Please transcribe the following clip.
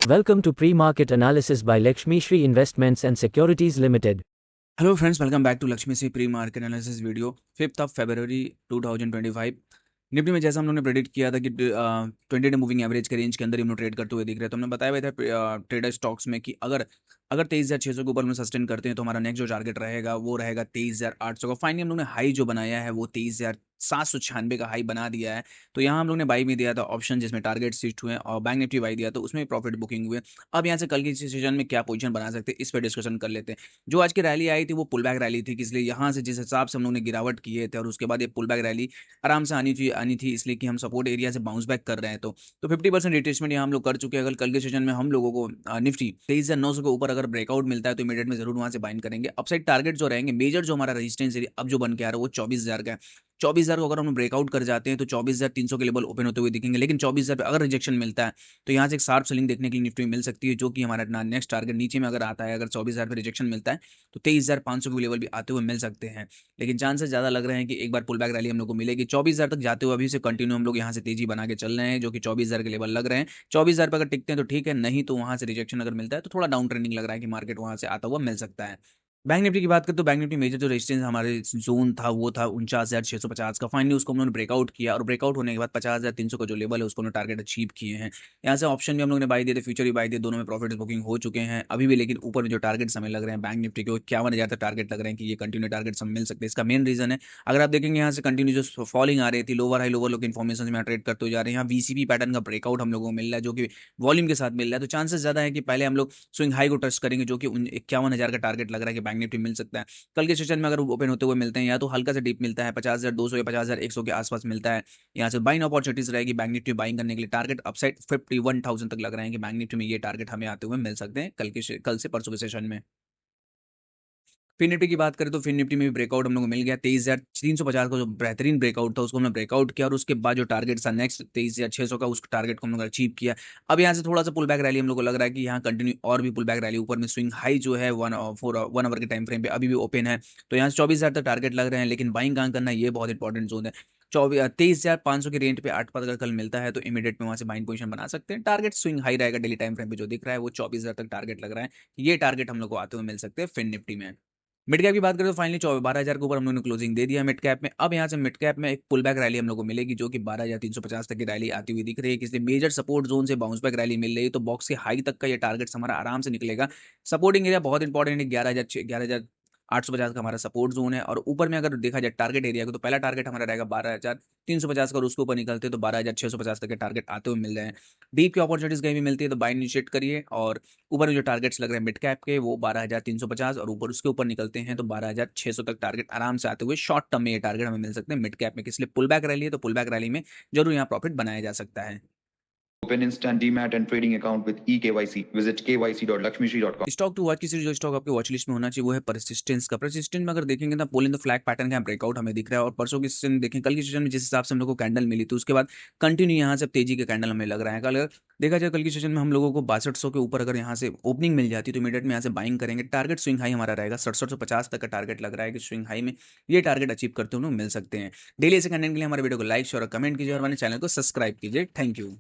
Welcome to Pre-Market Analysis by Lakshmi Shri Investments and Securities Limited. Hello friends, welcome back to Lakshmi Shri pre market analysis video 5 फरवरी 2025। Nifty में जैसा हम लोगों ने predict किया था कि 20 डे मूविंग एवरेज के रेंज के अंदर ही हम लोग ट्रेड करते हुए दिख रहे हैं। तो हमने बताया हुआ था ट्रेडर स्टॉक्स में कि अगर 23,600 के ऊपर हम सस्टेन करते हैं तो हमारा नेक्स्ट जो टारगेट रहेगा वो रहेगा 23,800 का। फाइनली हम लोग ने हाई जो बनाया है वो 23,796 का हाई बना दिया है। तो यहाँ हम लोग ने बाई में दिया था ऑप्शन जिसमें टारगेट शिफ्ट हुए और बैंक निफ्टी बाई दिया तो उसमें प्रॉफिट बुकिंग हुए। अब यहाँ से कल की सेशन में क्या पोजीशन बना सकते हैं इस पर डिस्कशन कर लेते हैं। जो आज की रैली आई थी वो पुल बैक रैली थी, इसलिए यहाँ से जिस हिसाब से हम लोग ने गिरावट किए थे और उसके बाद ये पुल बैक रैली आराम से आनी थी इसलिए कि हम सपोर्ट एरिया से बाउंस बैक कर रहे हैं। तो 50% रिट्रेसमेंट यहाँ हम लोग कर चुके हैं। अगर कल के सेशन में हम लोगों को निफ्टी 23,900 के ऊपर अगर ब्रेकआउट मिलता है तो इमीडिएट में जरूर वहाँ से बाइंड करेंगे। अपसाइड टारगेट जो रहेंगे मेजर जो हमारा रेजिस्टेंस एरिया अब जो बन के आ रहा है वो 24,000 का है। 24,000 को अगर हम ब्रेकआउट कर जाते हैं तो 24,300 के लेवल ओपन होते हुए दिखेंगे, लेकिन 24,000 पे अगर रिजेक्शन मिलता है तो यहाँ से एक शार्प सेलिंग देखने के लिए निफ्टी में मिल सकती है, जो कि हमारा नेक्स्ट टारगेट नीचे में अगर आता है, अगर 24,000 पे रिजेक्शन मिलता है तो 23,500 के लेवल भी आते हुए मिल सकते हैं। लेकिन चांसेस ज़्यादा लग रहे हैं कि एक बार पुल बैक रैली हम लोग को मिलेगी। 24,000 तक जाते हुए अभी से कंटिन्यू हम लोग यहाँ से तेजी बना के चल रहे हैं, जो कि 24,000 के लेवल लग रहे हैं। 24,000 पर अगर टिकते हैं तो ठीक है, नहीं तो वहाँ से रिजेक्शन अगर मिलता है तो थोड़ा डाउन ट्रेंडिंग लग रहा है कि मार्केट वहाँ से आता हुआ मिल सकता है। बैंक निफ्टी की बात करें तो बैंक निफ्टी मेजर जो रेजिस्टेंस हमारे जोन था वो था 49,650 का। फाइनली उसको हम लोगों ने ब्रेकआउट किया और ब्रेकआउट होने के बाद 50,300 का जो लेवल है उसको हमने टारगेट अचीव किए हैं। यहाँ से ऑप्शन भी हम लोग ने बाई दिए थे, फ्यूचर भी बाई दिए, दोनों में प्रॉफिट बुकिंग हो चुके हैं अभी भी। लेकिन ऊपर में जो टारगेट हमें लग रहे हैं बैंक निफ्टी के 51,000 तक टारगेट लग रहे हैं कि ये कंटिन्यू टारगेट हमें मिल सकते हैं। इसका मेन रीजन है, अगर आप देखेंगे यहाँ से कंटिन्यू जो फॉलिंग आ रही थी, लोअर हाई लोअर लो की इन्फॉर्मेशन में ट्रेड करते हुए जा रहे हैं। यहाँ वीसीपी पैटर्न का ब्रेकआउट हम लोगों को मिल रहा है जो कि वॉल्यूम के साथ मिल रहा है। तो चांसेस ज्यादा है कि पहले हम लोग स्विंग हाई को टच करेंगे, जो कि 51,000 का टारगेट लग रहा है कि बैंक निफ्टी मिल सकता है। कल के सेशन में अगर ओपन होते हुए मिलते हैं या तो हल्का सा डीप मिलता है 50,200 या 50,100 के आसपास मिलता है, यहाँ से बाइंग अपॉर्चुनिटीज रहेगी बैंक निफ्टी बाइंग करने के लिए। टारगेट अपसाइड 51,000 तक लग रहे हैं कि बैंक निफ्टी में ये टारगेट हमें आते हुए मिल सकते हैं कल से परसों के सेशन में। फिन निफ्टी की बात करें तो फिन निफ्टी में भी ब्रेकआउट हम लोग को मिल गया। 23,350 का जो बेहतरीन ब्रेकआउट था उसको हमने ब्रेकआउट किया और उसके बाद जो टारगेट था नेक्स्ट 23,600 का, उस टारगेट को हम लोग अचीव किया। अब यहाँ से थोड़ा सा पुल बैक रैली हम लोग को लग रहा है कि यहाँ कंटिन्यू और भी पुल बैक रैली ऊपर में स्विंग हाई जो है 1 आवर के टाइम फ्रेम पे अभी भी ओपन है। तो यहाँ से 24,000 तक टारगेट लग रहे हैं, लेकिन बाइंग कहाँ करना है ये बहुत इंपॉर्टेंट जोन है। 23,500 के रेंज पे 8 पद अगर कल मिलता है तो इमीडिएट में वहाँ से बाइंग पोजीशन बना सकते हैं। टारगेट स्विंग हाई रहेगा, डेली टाइम फ्रेम पे जो दिख रहा है वो 24,000 तक टारगेट लग रहा है। ये टारगेट हम लोग को आते हुए मिल सकते हैं फिन निफ्टी में। मिड कैप की बात करें तो फाइनली 12,000 के ऊपर हम लोगों ने क्लोजिंग दे दिया मिड कैप में। अब यहाँ से मिड कैप में एक पुल बैक रैली हम लोग को मिलेगी, जो कि 12,350 तक की रैली आती हुई दिख रही है। किसी मेजर सपोर्ट जोन से बाउंस बैक रैली मिल रही है तो बॉक्स के हाई तक का ये टारगेट हमारा आराम से निकलेगा। सपोर्टिंग एरिया बहुत इंपॉर्टेंट है, 11,850 का हमारा सपोर्ट जोन है। और ऊपर में अगर देखा जाए टारगेट एरिया को तो पहला टारगेट हमारा रहेगा 12,350 का और उसके ऊपर निकलते तो 12,650 तक के टारगेट आते हुए मिल रहे हैं। डीप की अपॉर्चुनिटीज कहीं भी मिलती है तो बाय इनिशिएट करिए। और ऊपर में जो टारगेट्स लग रहे हैं मिड कैप के वो 12,350 और ऊपर उसके ऊपर निकलते हैं तो 12,600 तक टारगेट आराम से आते हुए शॉर्ट टर्म में ये टारगेट हमें मिल सकते हैं मिड कैप में। इसलिए पुल बैक रैली है तो पुल बैक रैली में जरूर यहाँ प्रॉफिट बनाया जा सकता है। Open instant demat and trading account with eKYC. Visit kyc.lakshmishri.com. Stock to watch की सीरीज जो स्टॉक आपके वॉच लिस्ट में होना चाहिए वो है परसिस्टेंस का। परसिस्टेंस में अगर देखेंगे तो पोल इन द फ्लैग पैटर्न का ब्रेकआउट हमें दिख रहा है और परसों की सेशन देखें, कल की सेशन में जिस हिसाब से हम लोग को कैंडल मिली तो उसके बाद कंटिन्यू यहाँ से तेजी के कैंडल हमें लग रहा है। कल देखा जाए कल की सेशन में हम लोगों को 6200 के ऊपर अगर यहाँ से ओपनिंग मिल जाती तो इमीडिएट में यहाँ से बाइंग करेंगे। टारगेट स्विंग हाई हमारा रहेगा 6750 तक का टारगेट लग रहा है कि स्विंग हाई में ये टारगेट अचीव करते हुए मिल सकते हैं। डेली ऐसे कंटेंट के लिए हमारे वीडियो को लाइक शेयर और कमेंट कीजिए और हमारे चैनल को सब्सक्राइब कीजिए। Thank you.